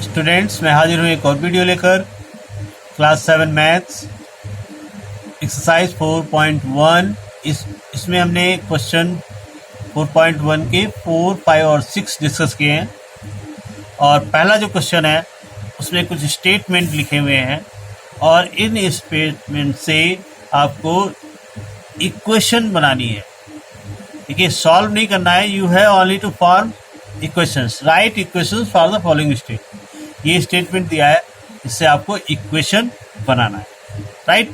Students, मैं हाजिर हूँ एक और वीडियो लेकर। Class 7 maths exercise 4.1। इसमें हमने क्वेश्चन 4.1 के 4, 5 और 6 डिस्कस किए हैं। और पहला जो क्वेश्चन है उसमें कुछ स्टेटमेंट लिखे हुए हैं और इन स्टेटमेंट से आपको इक्वेशन बनानी है। देखिए, सॉल्व नहीं करना है, you have only to form equations, write equations for the following state. ये स्टेटमेंट दिया है, इससे आपको इक्वेशन बनाना है, राइट।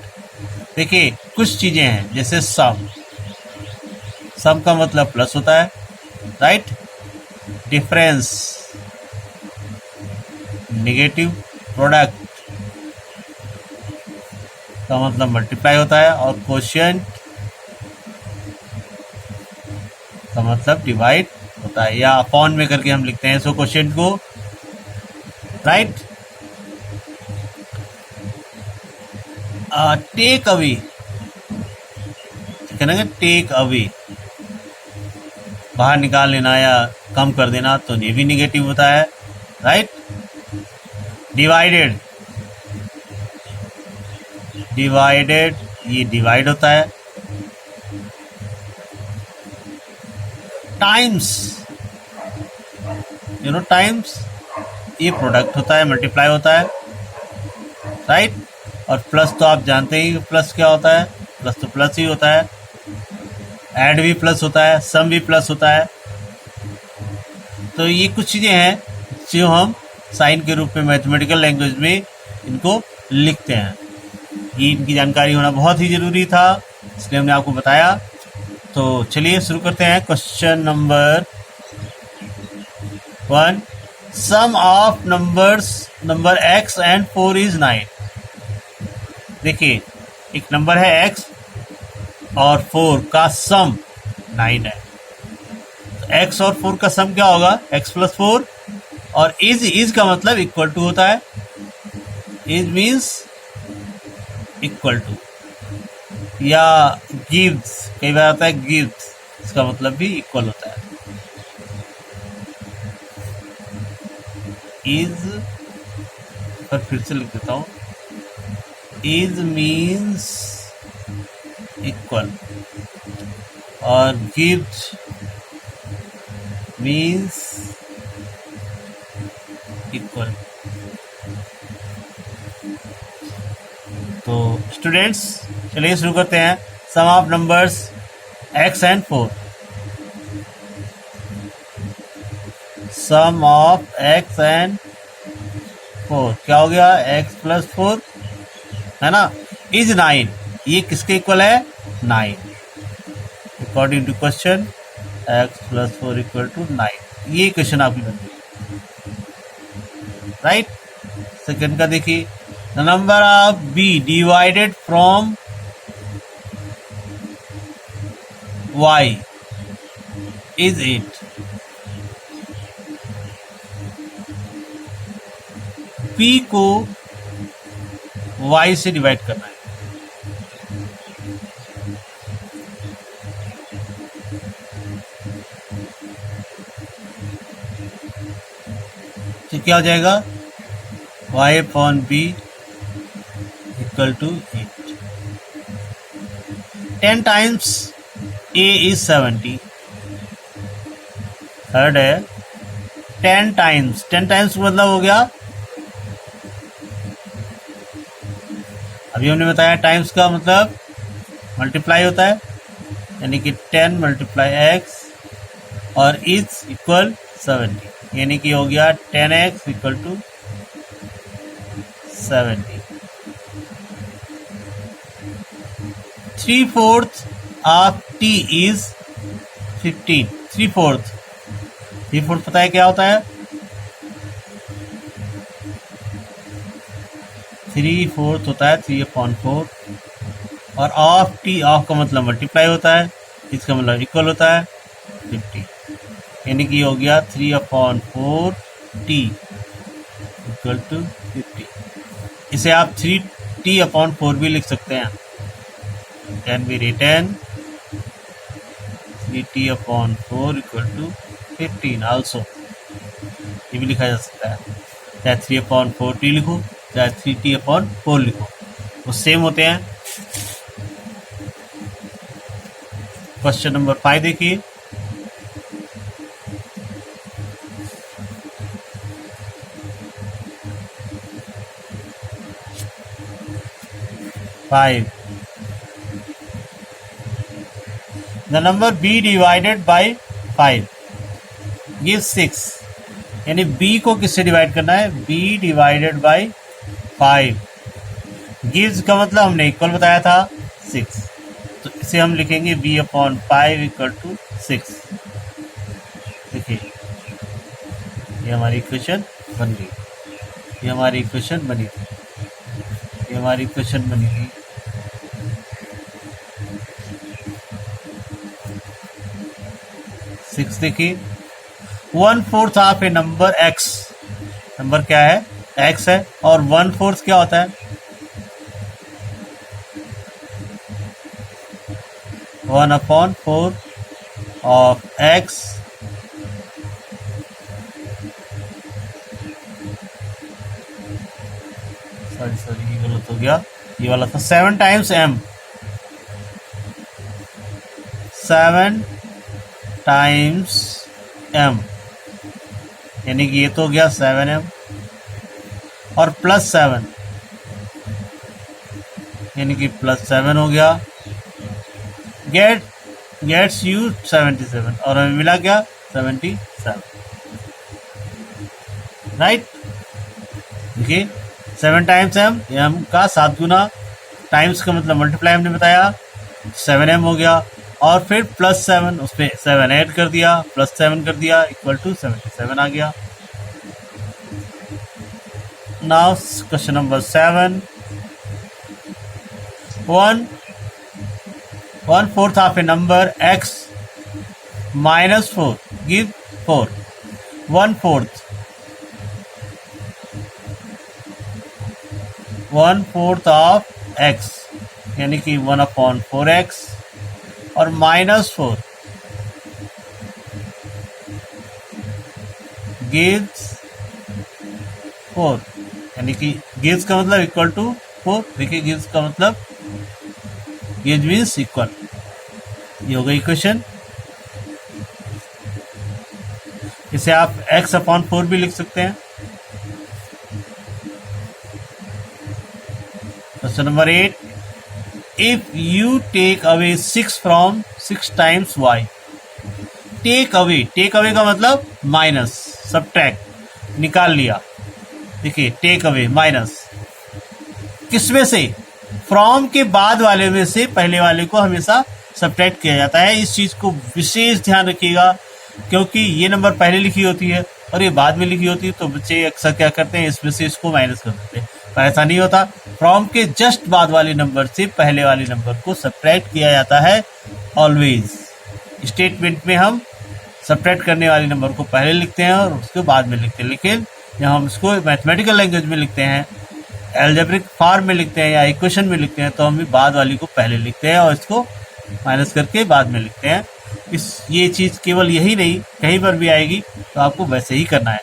देखिए, कुछ चीज़ें हैं जैसे सम का मतलब प्लस होता है, राइट। डिफरेंस नेगेटिव, प्रोडक्ट का मतलब मल्टीप्लाई होता है, और कोशिएंट का मतलब डिवाइड होता है, या अपॉन में करके हम लिखते हैं इसको कोशिएंट को, राइट। टेक अवे, कहना टेक अवे, बाहर निकाल लेना या कम कर देना, तो ये भी निगेटिव होता है, राइट। डिवाइडेड, ये डिवाइड होता है। टाइम्स, टाइम्स ये प्रोडक्ट होता है, मल्टीप्लाई होता है, राइट। और प्लस तो आप जानते ही प्लस क्या होता है, प्लस तो प्लस ही होता है। ऐड भी प्लस होता है, सम भी प्लस होता है। तो ये कुछ चीज़ें हैं जो हम साइन के रूप में मैथमेटिकल लैंग्वेज में इनको लिखते हैं। ये इनकी जानकारी होना बहुत ही ज़रूरी था, इसलिए हमने आपको बताया। तो चलिए शुरू करते हैं। Question number 1, sum of number x and 4 is 9। देखिए, एक नंबर है x और 4 का सम 9 है। तो x और 4 का सम क्या होगा, x प्लस 4। और इज का मतलब इक्वल टू होता है, इज मीन्स इक्वल टू, या गिव्स, कई बार आता है गिव्स, इसका मतलब भी इक्वल होता है। इज पर फिर से लिख देता हूँ, इज मीन्स इक्वल और गिव्स मीन्स इक्वल। तो स्टूडेंट्स, चलिए शुरू करते हैं। Sum of numbers x and 4। Sum of x and 4 क्या हो गया, x प्लस 4 है ना, इज 9। ये किसके इक्वल है, 9। According to question x plus 4 equal to 9। ये क्वेश्चन आपकी बन गई, राइट। सेकंड का देखिए, the number of b divided from y is 8। p को y से डिवाइड करना है। तो क्या हो जाएगा, y upon b equal to 8। 10 times a is 70। Third है 10 टाइम्स मतलब हो गया, अभी हमने बताया टाइम्स का मतलब मल्टीप्लाई होता है, यानी कि 10 मल्टीप्लाई x और इज इक्वल 70, यानी कि हो गया 10x equal to 70। 3/4 of t is 15। 3/4 पता है क्या होता है, 3/4 होता है 3/4, और ऑफ t, ऑफ का मतलब मल्टीप्लाई होता है, इसका मतलब इक्वल होता है 50, यानी कि हो गया 3/4 t इक्वल टू 50। इसे आप 3t/4 भी लिख सकते हैं, can be written 3t/4 equal to 15 also, ये भी लिखा जा सकता है। चाहे 3/4t लिखो, चाहे 3t/4 लिखो, वो सेम होते हैं। क्वेश्चन नंबर 5 देखिए। The number b divided by 5 gives 6, यानी b को किससे डिवाइड करना है? b डिवाइडेड बाई 5 गिव्स का मतलब हमने इक्वल बताया था 6, तो इसे हम लिखेंगे b/5 इक्वल टू 6। देखिए ये हमारी इक्वेशन बन गई, ये हमारी इक्वेशन बनी थी, ये हमारी इक्वेशन बनी थी। सिक्स देखिए, 1/4 of A number x, number क्या है? x है, और 1/4 क्या होता है? 1/4 ऑफ x सॉरी ये गलत हो गया, ये वाला था 7 टाइम्स m, 7 टाइम्स m, यानी कि ये तो हो गया 7m और प्लस 7, यानी कि प्लस 7 हो गया। गेट्स यू 77, और हमें मिला क्या? 77, राइट। देखिए 7 टाइम्स m का 7 गुना, टाइम्स का मतलब मल्टीप्लाई हमने बताया, 7m हो गया, और फिर प्लस 7, उस पर 7 ऐड कर दिया, प्लस 7 कर दिया, इक्वल टू 77 आ गया। Now question number 7, 1/4 of A number x minus 4 give 4, 1/4 of x, यानी कि 1/4x, और -4 gives 4, यानी कि gives का मतलब इक्वल टू 4। देखिए gives का मतलब gives मीन्स इक्वल, ये हो गई इक्वेशन। इसे आप x/4 भी लिख सकते हैं। Question number 8, if you take away 6 from 6 times y, take away का मतलब माइनस, सब्ट्रैक्ट, निकाल लिया। देखिए टेक अवे माइनस किसमें से? फ्रॉम के बाद वाले में से पहले वाले को हमेशा सब्ट्रैक्ट किया जाता है। इस चीज को विशेष ध्यान रखिएगा, क्योंकि ये नंबर पहले लिखी होती है और ये बाद में लिखी होती है, तो बच्चे अक्सर क्या करते हैं, इसमें से इसको माइनस कर देते हैं। तो ऐसा नहीं होता, फ्रॉम के जस्ट बाद वाले नंबर से पहले वाले नंबर को सब्ट्रैक्ट किया जाता है ऑलवेज। स्टेटमेंट में हम सब्ट्रैक्ट करने वाले नंबर को पहले लिखते हैं और उसके बाद में लिखते हैं, लेकिन जब हम इसको मैथमेटिकल लैंग्वेज में लिखते हैं, एल्जेब्रिक फॉर्म में लिखते हैं या इक्वेशन में लिखते हैं, तो हम बाद वाली को पहले लिखते हैं और इसको माइनस करके बाद में लिखते हैं। ये चीज़ केवल यही नहीं, कहीं पर भी आएगी तो आपको वैसे ही करना है।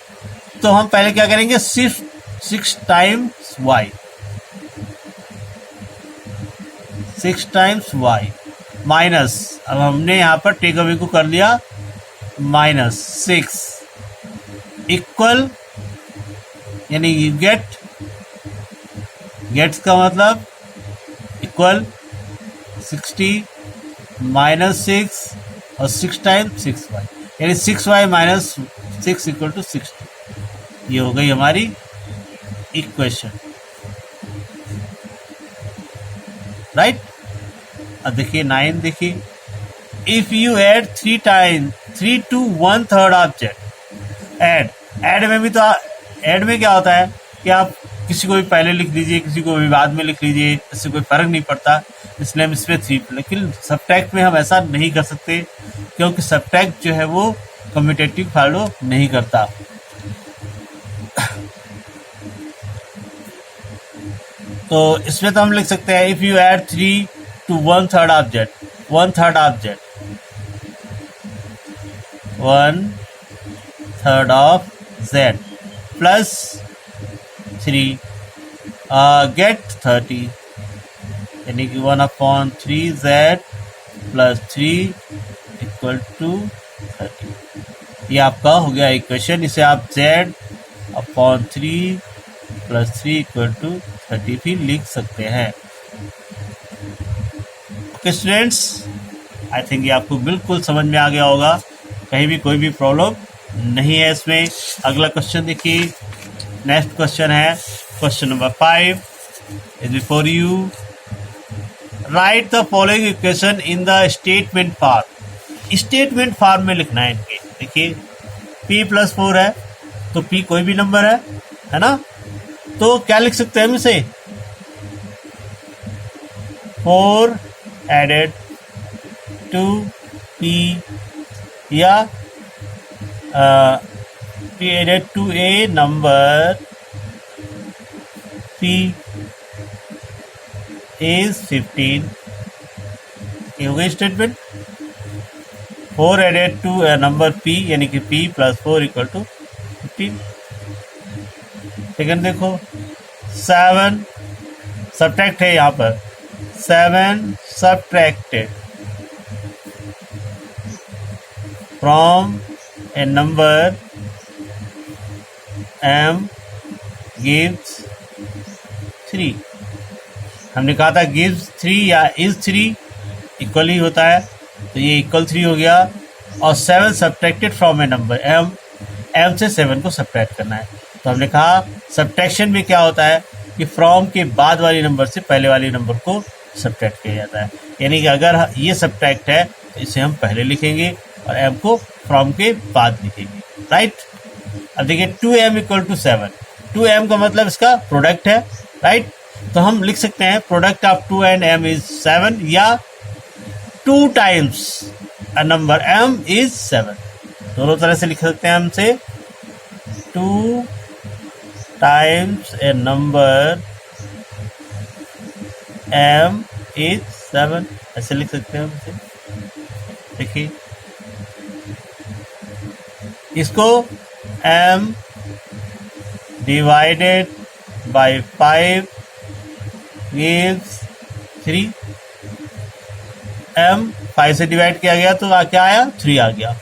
तो हम पहले क्या करेंगे, सिर्फ 6 times y, 6 times y minus, अब हमने यहाँ पर टेक अवे को कर लिया -6 इक्वल, यानी यू गेट्स का मतलब इक्वल 60 -6 और 6 टाइम्स 6y, यानी 6y माइनस 6 इक्वल टू 60। ये हो गई हमारी इक्वेशन, राइट। अब देखिए 9 देखिए, if you add 3 to 1/3 object, add में भी तो ऐड में क्या होता है कि आप किसी को भी पहले लिख लीजिए, किसी को भी बाद में लिख लीजिए, इससे कोई फर्क नहीं पड़ता, इसलिए हम इसमें 3। लेकिन सब्ट्रैक्ट में हम ऐसा नहीं कर सकते, क्योंकि सब्ट्रैक्ट जो है वो कम्यूटेटिव फॉलो नहीं करता। तो इसमें तो हम लिख सकते हैं, if you add 3 to 1/3 object, 1/3 object, 1/3 of z plus 3 get 30, यानी कि 1/3 z प्लस 3 इक्वल टू 30। ये आपका हो गया इक्वेशन। इसे आप z/3 प्लस 3 इक्वल टू 30 भी लिख सकते हैं। ओके स्टूडेंट्स, आई थिंक ये आपको बिल्कुल समझ में आ गया होगा, कहीं भी कोई भी प्रॉब्लम नहीं है इसमें। अगला क्वेश्चन देखिए, नेक्स्ट क्वेश्चन है question number 5 is before you. Right the following equation in the statement form. Statement form में लिखना है इनके। देखिए p+4 है तो p कोई भी नंबर है ना, तो क्या लिख सकते हैं हम इसे, 4 एडेड टू p या p added to a number p is 15। ये हो गई statement. 4 added to number p यानी कि p+4 इक्वल टू 15। सेकंड देखो, 7 सब्ट्रैक्ट है यहाँ पर, 7 subtracted from A number m gives 3। हमने कहा था गिव्स 3 या इज 3 इक्वल ही होता है, तो ये इक्वल 3 हो गया। और 7 subtracted from A number m से 7 को सब्ट्रैक्ट करना है। तो हमने कहा सब्ट्रैक्शन में क्या होता है कि फ्रॉम के बाद वाली नंबर से पहले वाले नंबर को सब्ट्रैक्ट किया जाता है, यानी कि अगर ये सब्ट्रैक्ट है तो इसे हम पहले लिखेंगे और m को फ्रॉम के बाद लिखेंगे, राइट। अब देखिए 2m इक्वल टू 7, 2m का मतलब इसका प्रोडक्ट है, राइट। तो हम लिख सकते हैं product of 2 and m is 7, या 2 times a number m is 7। दोनों तरह से लिख सकते हैं हमसे, 2 times A number m is 7, ऐसे लिख सकते हैं हमसे। देखिए इसको m divided by 5 gives 3। m 5 से डिवाइड किया गया तो क्या आया, 3 आ गया।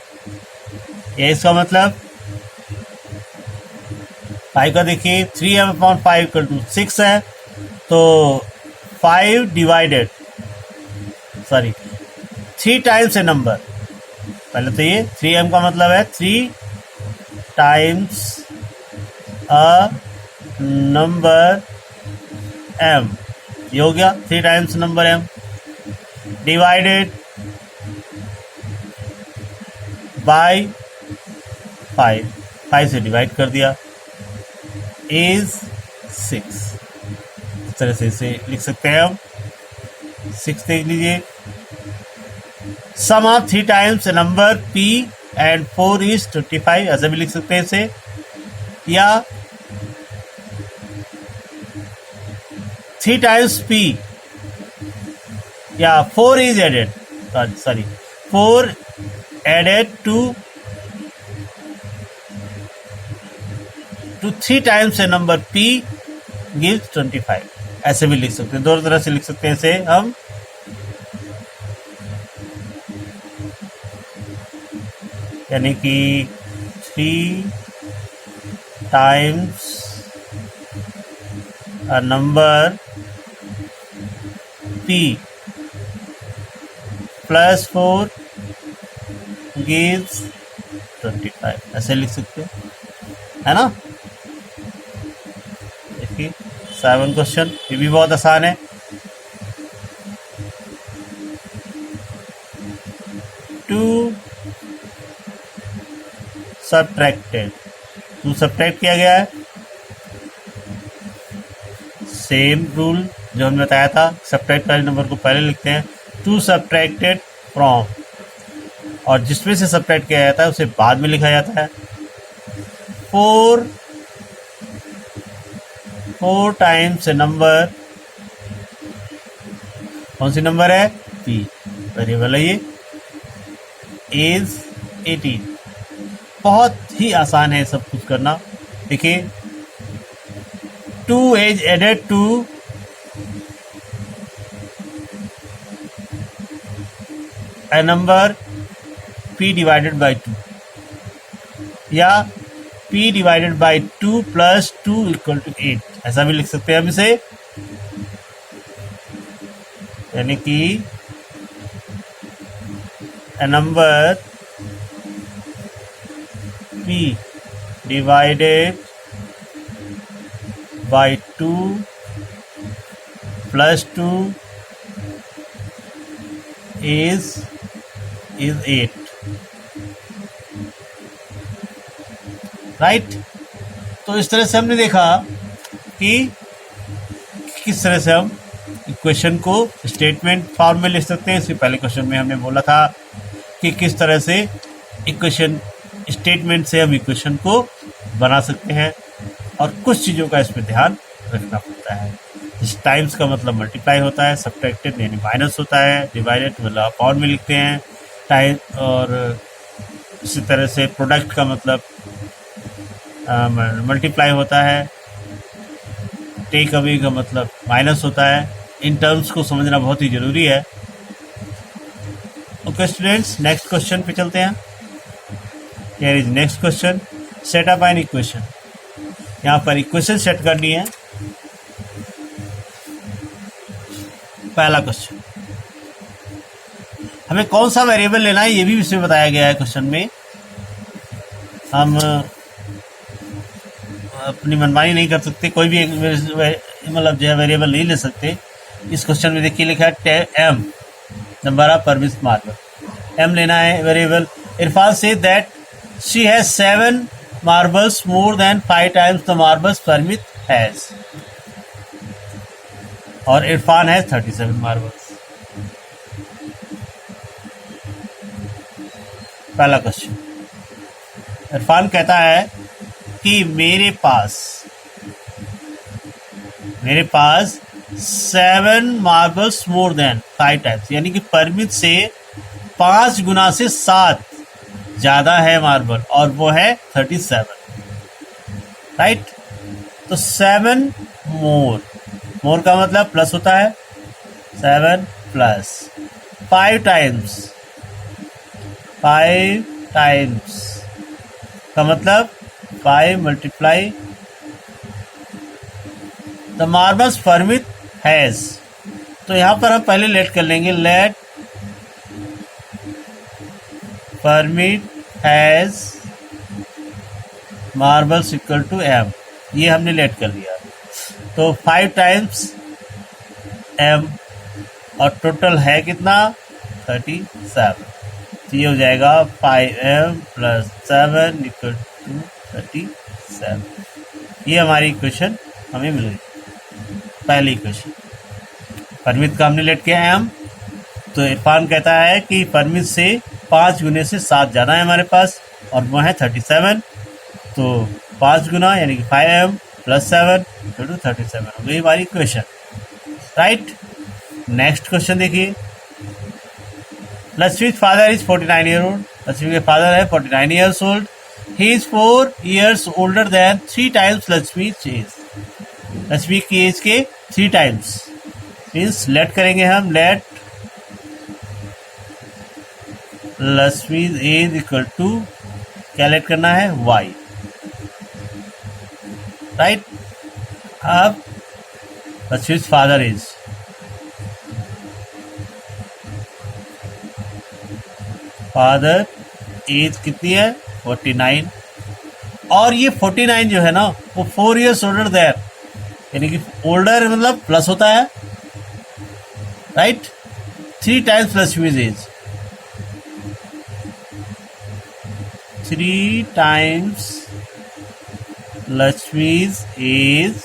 ये इसका मतलब 5 का देखिए 3m/5 इक्वल टू 6 है, तो 5 डिवाइडेड 3 टाइम्स ए नंबर। पहले तो ये 3m का मतलब है 3 टाइम्स अ नंबर m, ये हो गया 3 times number m, divided by 5 से डिवाइड कर दिया, इज 6। इस तरह से इसे लिख सकते हैं हम। 6 देख लीजिए, sum of 3 times number p and 4 is 25, ऐसा भी लिख सकते हैं इसे। या 3 टाइम्स p या 4 is added, 4 added to 3 times a number p gives 25, ऐसे भी लिख सकते हैं। दोनों तरह से लिख सकते हैं इसे हम। यानी कि 3 times a number p plus 4 gives 25, ऐसे लिख सकते हैं, है ना। देखिए 7 क्वेश्चन, ये भी बहुत आसान है। 2 सब्ट्रैक्टेड, 2 सब्ट्रैक्ट किया गया है। सेम रूल जो हमने बताया था, सब्ट्रैक्ट वाले नंबर को पहले लिखते हैं। 2 सब्ट्रैक्टेड फ्रॉम, और जिसमें से सब्ट्रैक्ट किया जाता है उसे बाद में लिखा जाता है। 4 टाइम्स ए नंबर, कौन सी नंबर है, p, वेरिएबल है ये, इज 18। बहुत ही आसान है सब कुछ करना। देखिए 2 is added to a number p divided by 2, या p divided by 2 plus 2 equal to 8, ऐसा भी लिख सकते हैं हम इसे, यानी कि a number p divided by 2 plus 2 is 8, right. तो इस तरह से हमने देखा कि किस तरह से हम इक्वेशन को स्टेटमेंट फॉर्म में लिख सकते हैं। इससे पहले क्वेश्चन में हमने बोला था कि किस तरह से इक्वेशन स्टेटमेंट से हम इक्वेशन को बना सकते हैं, और कुछ चीज़ों का इसमें ध्यान रखना पड़ता है। इस टाइम्स का मतलब मल्टीप्लाई होता है, सब्ट्रैक्टेड यानी माइनस होता है, डिवाइडेड मतलब अपॉन में लिखते हैं टाइम, और इसी तरह से प्रोडक्ट का मतलब मल्टीप्लाई होता है, टेक अवे का मतलब माइनस होता है। इन टर्म्स को समझना बहुत ही ज़रूरी है। ओके स्टूडेंट्स, नेक्स्ट क्वेश्चन पे चलते हैं। Here is next question, set up an equation. यहाँ पर इक्वेशन सेट करनी है। पहला क्वेश्चन, हमें कौन सा वेरिएबल लेना है ये भी इसमें बताया गया है क्वेश्चन में। हम अपनी मनमानी नहीं कर सकते, कोई भी मतलब जो है वेरिएबल नहीं ले सकते। इस क्वेश्चन में देखिए लिखा है M, number of Parmit marble. M लेना है वेरिएबल। इरफान से that she has 7 marbles more than 5 times the marbles Parmit has, और इरफान हैज 37 मार्बल्स। पहला क्वेश्चन, इरफान कहता है कि मेरे पास 7 मार्बल्स मोर देन 5 टाइम्स, यानी कि परमित से 5 गुना से 7 ज़्यादा है मार्बल, और वो है 37, राइट। तो 7 मोर का मतलब प्लस होता है, 7 प्लस 5 टाइम्स का मतलब 5 multiply the marbles Parmit has. तो यहाँ पर हम पहले लेट कर लेंगे, let Parmit has marbles equal to M, ये हमने लेट कर लिया। तो 5 टाइम्स एम, और टोटल है कितना 37। तो ये हो जाएगा 5m प्लस 7 इक्वल टू 37। ये हमारी इक्वेशन हमें मिल गई, पहली इक्वेशन। परमित का हमने लेट किया एम, तो इरफान कहता है कि परमित से 5 गुने से 7 ज़्यादा है हमारे पास, और वो है 37। तो 5 गुना यानी कि 5m प्लस 7 इक्वल टू 37 हो गई हमारी इक्वेशन, राइट। नेक्स्ट क्वेश्चन देखिए, लक्ष्मी's father is 49 years old। Lakshmi के फादर है 49 years old। He is 4 years older than 3 times लक्ष्मी's age। Lakshmi की एज के 3 टाइम्स, मीन्स लेट करेंगे हम, लेट लक्ष्मी's एज इक्वल टू, क्या लेट करना है, y, राइट। अब लक्ष्मी's फादर एज, फादर एज कितनी है 49, और ये 49 जो है ना वो 4 years older देयर, यानी कि ओल्डर मतलब प्लस होता है, right. 3 times Lakshmi's age, 3 times Lakshmi's age,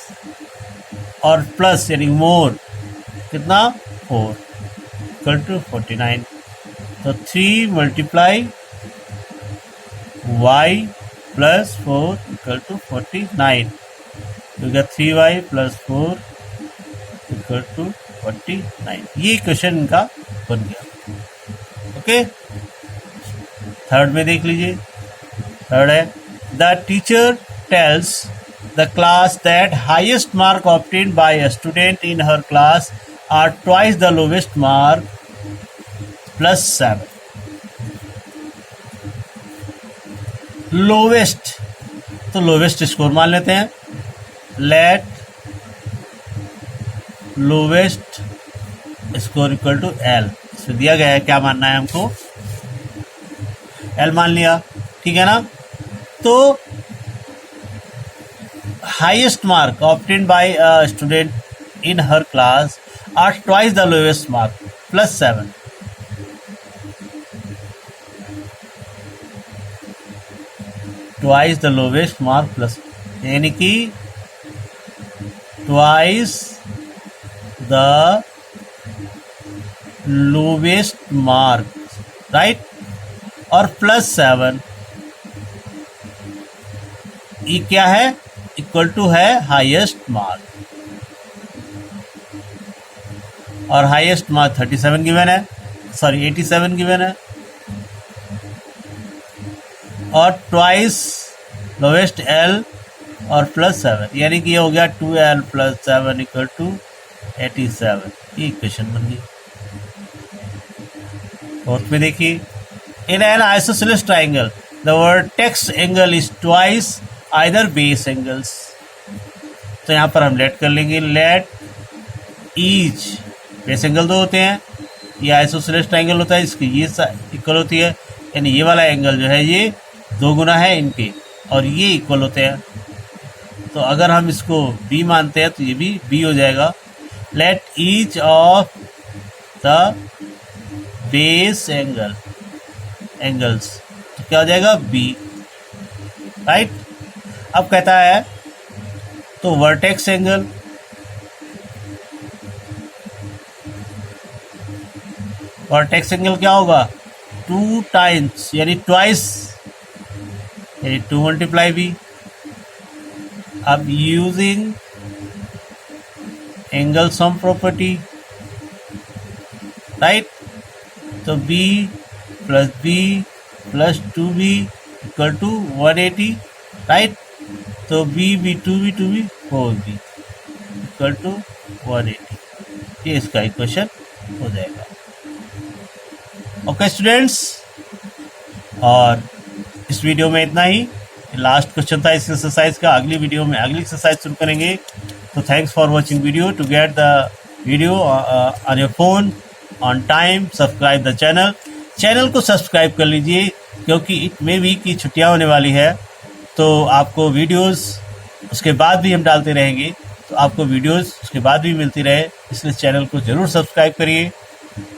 और प्लस यानी मोर कितना 4 इक्वल टू 49। तो 3 multiply y plus 4 equal to 49, तो 3y प्लस 4 इक्वल टू 49। ये क्वेश्चन इनका बन गया। ओके, थर्ड में देख लीजिए। थर्ड है, the teacher tales the class that highest mark obtained by a student in her class are twice the lowest mark plus 7. Lowest, तो लोवेस्ट स्कोर मान लेते हैं. Let lowest score equal to L. इसमें दिया गया है क्या मानना है हमको, एल मान लिया, ठीक है ना. तो highest mark obtained by a student in हर class are twice the lowest mark plus 7. Twice the lowest mark plus, यानी कि twice the lowest mark, right, और प्लस 7. ये क्या है, इक्वल टू है हाईएस्ट मार्क, और हाईएस्ट मार्क 37 गिवन है, सॉरी 87 गिवन है, और ट्वाइस लोवेस्ट एल और प्लस 7, यानी कि ये हो गया 2l प्लस 7 इक्वल टू 87. ये इक्वेशन बन गई. फोर्थ में देखिए, in an isosceles triangle the vertex angle is twice either base angles. तो यहाँ पर हम लेट कर लेंगे, लेट ईच, बेस एंगल 2 होते हैं, ये आइसोसेलेस ट्राइंगल होता है, इसकी ये इक्वल होती है, यानी ये वाला एंगल जो है ये 2 गुना है इनके, और ये इक्वल होते हैं. तो अगर हम इसको b मानते हैं तो ये भी b हो जाएगा. Let each of the base angles, तो क्या हो जाएगा b, राइट. अब कहता है तो वर्टेक्स एंगल, वर्टेक्स एंगल क्या होगा, 2 टाइम्स यानी ट्वाइस, यानी 2 मल्टीप्लाई b. अब using angle sum property, right, तो b plus 2b equal to 180, right. तो b 2b 4b equal to 180. ये इसका इक्वेशन हो जाएगा. ओके स्टूडेंट्स, और इस वीडियो में इतना ही. लास्ट क्वेश्चन था इस एक्सरसाइज का. अगली वीडियो में अगली एक्सरसाइज शुरू करेंगे. तो thanks for watching video. To get the video on your phone on time, subscribe the channel को सब्सक्राइब कर लीजिए, क्योंकि इट मे बी की छुट्टियां होने वाली है, तो आपको वीडियोस उसके बाद भी हम डालते रहेंगे, तो आपको वीडियोस उसके बाद भी मिलती रहे. इसलिए चैनल को ज़रूर सब्सक्राइब करिए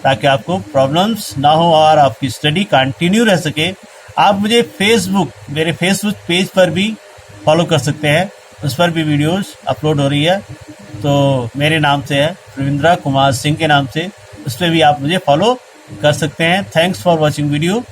ताकि आपको प्रॉब्लम्स ना हो और आपकी स्टडी कंटिन्यू रह सके. आप मुझे मेरे फेसबुक पेज पर भी फॉलो कर सकते हैं, उस पर भी वीडियोस अपलोड हो रही है. तो मेरे नाम से है, रविंद्रा कुमार सिंह के नाम से, उस पर भी आप मुझे फॉलो कर सकते हैं. Thanks for watching video.